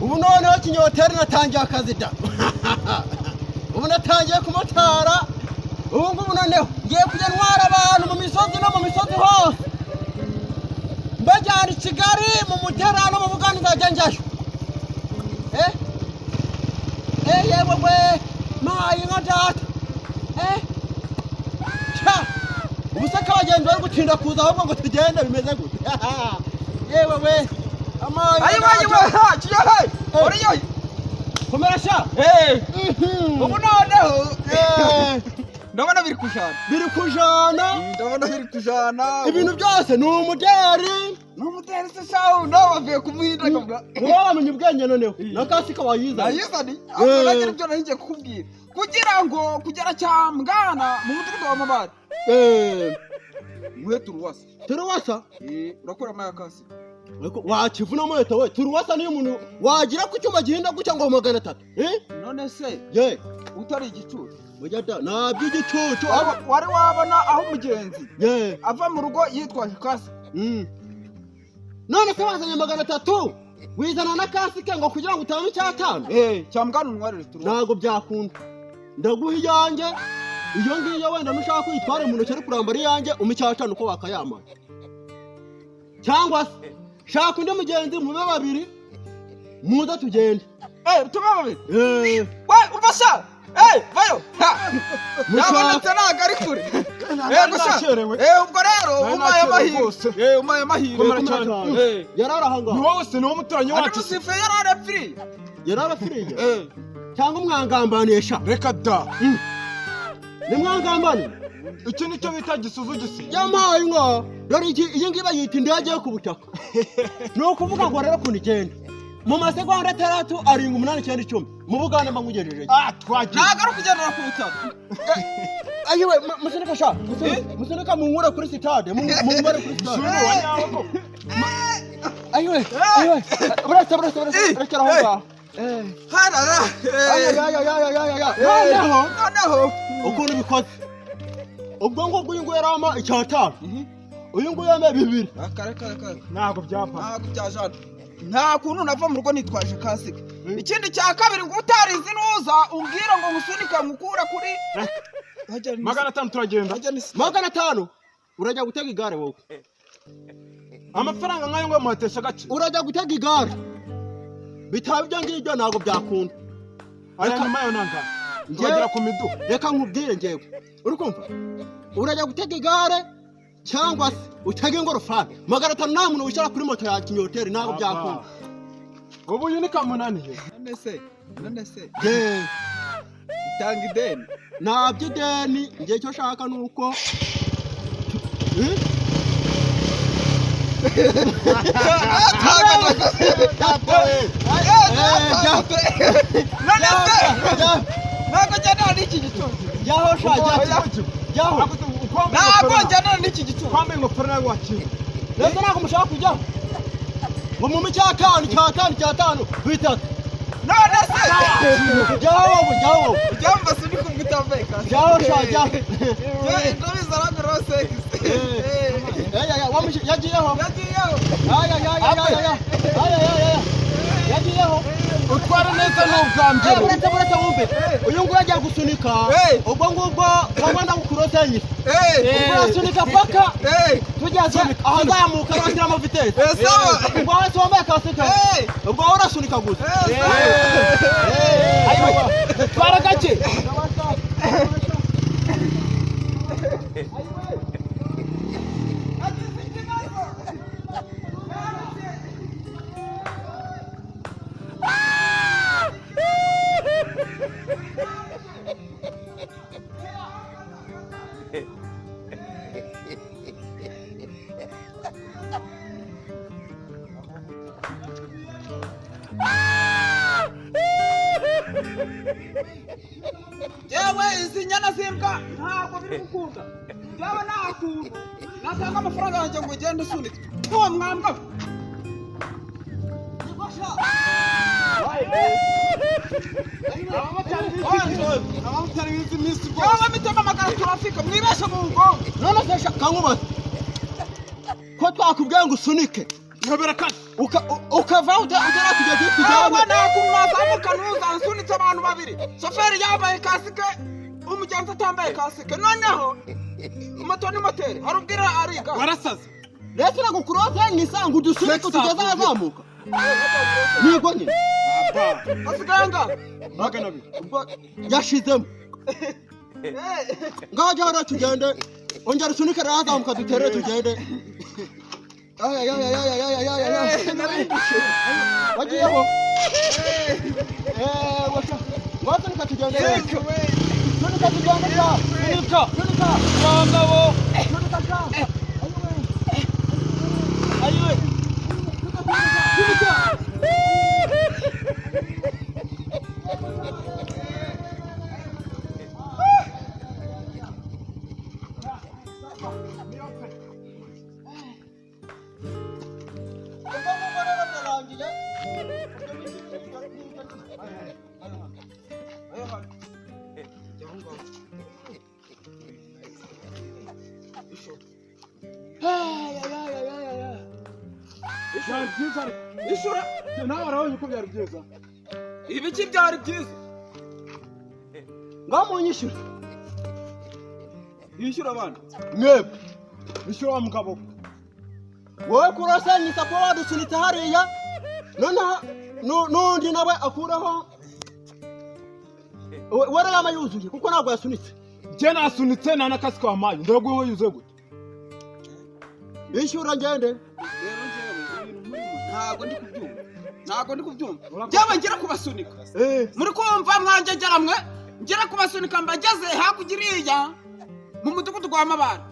ubu noneho kinyoteri natangiye akazi da ubu natangiye kumotara ubu ngubu noneho ngiye kujya ntwara abantu mu misozi no mu misozi hose mbajyana i Kigali mu Mutera no mu Buganda nzajya njyayo yewe we mayi nka data ubu se abagenzi bari gutinda kuza ahubwo ngo tugende bimeze gute yewe we amayi uriyo komera sha ubu noneho ndabona biri kujana ibintu byose ni umuderi se shaho bavuye kumuhinda kabwa wamenye ubwenge noneho nakasika wayizani aho ibyo nahinje kukubwira kugira ngo kugera cyamgana mu mudugudu wa Mabare muhe turuwasa urakora amayakasi wakivuna moto we turuwasa niyo umuntu wagira ku cyuma gihinda gucya ngo 300 none se utari igicucu mujyada nabyo igicucu wari wabona aho umugenzi ava mu rugo yitwaje kasi none se bazanye 300 wizana na kasike ngo kugira ngo utame cyatano cyamgana umwarire turuwasa nago byakunda ndaguha iyanjye iyo ngiyo wenda nushaka kwitwara mu ntoki ari kurambara iyanjye umucyatano uko wakayama cyangwa se shaka undi mugenzi mube babiri muza tugende tube babiri we umfasha vayo yabonetse ntago ari kure ubwo rero umaye amahirwe yararahanga ni wowe se ni wo muturanyi wacu umusife yararapfiriye cyangwa umwangambanisha reka da ni mwangambane iki nicyo bita gisuzugisi yamaye inka dore iyi ngiyi bayita indege yo ku butaka ni ukuvuga ngo rero ukuntu igenda mu masegonda 3 7 8 9 10 mu Buganda mbangugejeje twagiye ntago ari kugendera ku butaka ayiwe musunika sha musunika mu nkura kuri stade mu mbare kuri stade ayiwe burasa rekera aho ngaho harara noneho ukuntu bikoze ubwo ngubwo uyu nguyu yarama icyatanu uyu nguyu yame 2 ntago byapa ntago byajana nta kuntu nava mu rugo nitwaje kasike ikindi cya kabiri ngo utarizi nuza umbwira ngo ngusunika ngukura kuri 500 turagenda 500 urajya gutega igare wowe amafaranga nkayo ngo muhatesha gace urajya gutega igare bitaba ibyo ngibyo ntago byakunda aya nyuma yo nanga ngera ku midu reka nkubwire ngewe uri kumva urajya gutega igare cyangwa se utege ingorofani 500 nta muntu wishyira kuri moto ya kinyoteri ntago byakunda ubu uyu ni kamunaniye none se tanga ideni nabyo ideni ngiye cyo shaka nuko ntabwo njyana n'iki gitondo yaho ntabwo njyana n'iki gitondo kwambaye ingofero nawe wakira rero ntabwo mushaka kujyaho ngo mu cyatanu bitatu none se jyaho mbase uri kumwe utambaye kasi jyaho ndabizana ngo rosekisi yagiyeho yagiyeho utwara neza n'ubwambere buretse wumve uyu nguyu agiye gusunika ubwo ngubwo wabona gukurosenya urasunika paka tugeze ahazamuka arashyiramo vitesi ubwo wese wambaye kasike ubwo urasunika gusa twara gake yewe izi nyana zimbwa ntabwo biri gukunda yewe nakunda natanga amafaranga yanjye ngo ugende usunika uwo mwambwa abamotari bizi iminsi rwose yewe mitema amagara turafika mwibeshe mu ngongo none se kankubaze ko twakubwiye ngo usunike ntobera kandi ukava utaratugeza ntabwo nakuntu nazamuka nuza nsunitse abantu babiri shoferi yambaye kasike umugenzi atambaye kasike noneho moto ni moteri arubwira ariga warasaze rese nagukurose nisanga udusunike tugeza ahazamuka nigo nyine asiganga magana abiri yashizemo ngaho jya hano tugende ongera usunike ahazamuka dutere tugende wagiyeho wasunika tugende sunika tugende sunika wangabo sunika ayiwe sunika ishura nawe urabonye ko byari byiza ibiki byari byiza ngaho munyishyura yishyura abana mwebwe bishyura wa mugabo wowe kurasanyisa kuba wadusunitse hariya noneho n'undi nawe akuraho warayama yuzuye kuko ntabwo yasunitse njye nasunitse nta n'akasi kampaye ndaguye wowe yuzuye gute bishyura ngende ntabwo ndi kubyumva byaba ngira kubasunika muri kumva mwanjegera mwe ngira kubasunika mbageze hakurya iriya mu mudugudu gwa Mabara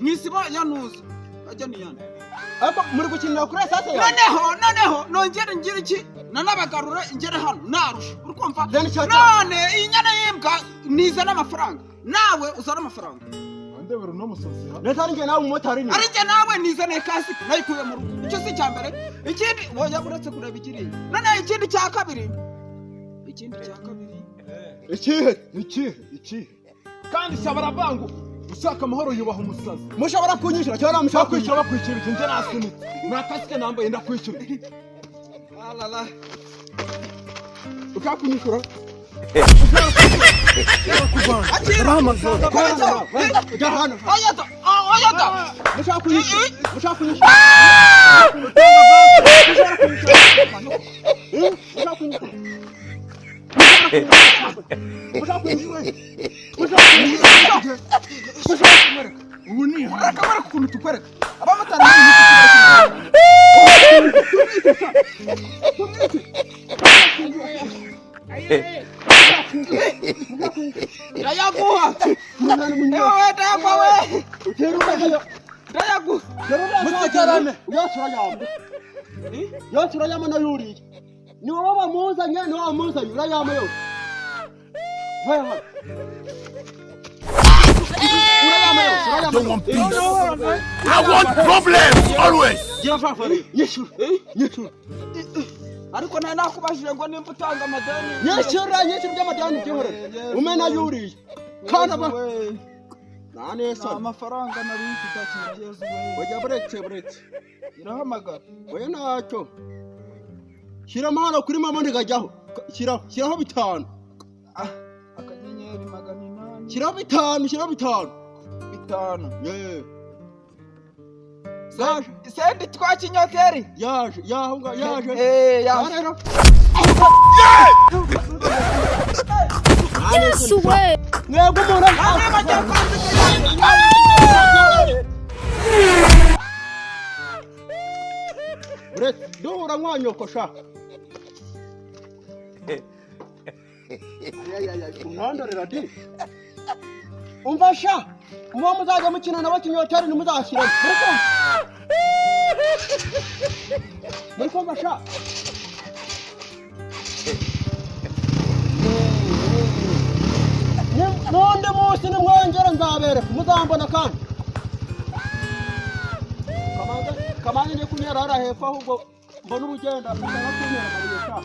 mwisibo ya Nuza ajya niyana ariko muri gukinira kuri esase yawe noneho nongere ngira iki nanabagarura ingere hano narusha uri kumva none inyana yimbwa niza n'amafaranga nawe uzana amafaranga ndebera no musozi neza ari nge nawe umumotari ni ari nge nawe nizane kasi nayikuye mu rugo icyo si cyambere ikindi woya buretse kureba ikiri none ikindi cya kabiri ikihe kandi shabara bangu ushaka amahoro yubaha umusazi mushobora kunyishyura cyangwa mushaka kwishyura bakwishyura iki njye nasunitse nakasike nambaye ndakwishyura alala ukakunyishyura akira jya hano oyada mushaka kunyishyura mushaka kunyishyura ubu ni akamara ukuntu tukwereka abamotari ndayaguha ewe ndayagwa mutegerane yose urayama na yuriye ni wowe wamuzanye ni wowe wamuzanye urayama yose urayama yose I want problems always. nyishyura ariko nta nakubajije ngo nimba utanga amadeni nyishyura by'amadeni byihorere umena yuriye kana ba nta amafaranga nari mfite akigeze wajya buretse irahamagara oya ntacyo shyiramo hano kuri mama ntigajyaho shyiraho 5 akanyenyeri 800 shyiraho 5 5 sendi twa kinyoteri yaje rero Yes way. mwebwe umuntu buretse duhura nkanyoko sha umwandorera di umva sha muba muzajya mukina nabo kinyoteri ntimuzashyiramo muri kumva sha n'undi munsi nimwongera nzabereka muzambona kandi kamanzi njye kunyera hariya hepfo ahubwo mbona ubugenda kunyera amabuye sha